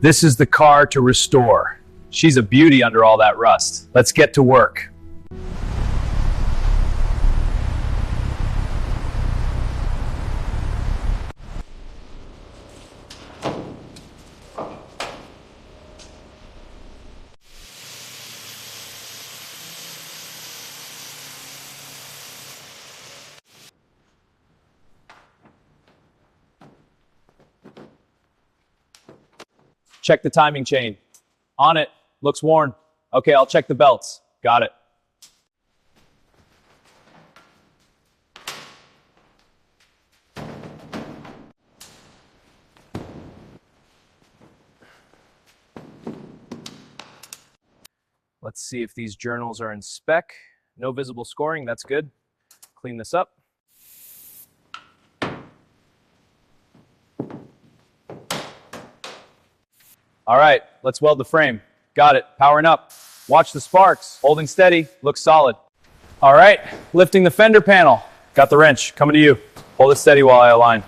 This is the car to restore. She's a beauty under all that rust. Let's get to work. Check the timing chain. On it. Looks worn. Okay, I'll check the belts. Got it. Let's see if these journals are in spec. No visible scoring, that's good. Clean this up. All right, let's weld the frame. Got it, powering up. Watch the sparks, holding steady, looks solid. All right, lifting the fender panel. Got the wrench, coming to you. Hold it steady while I align.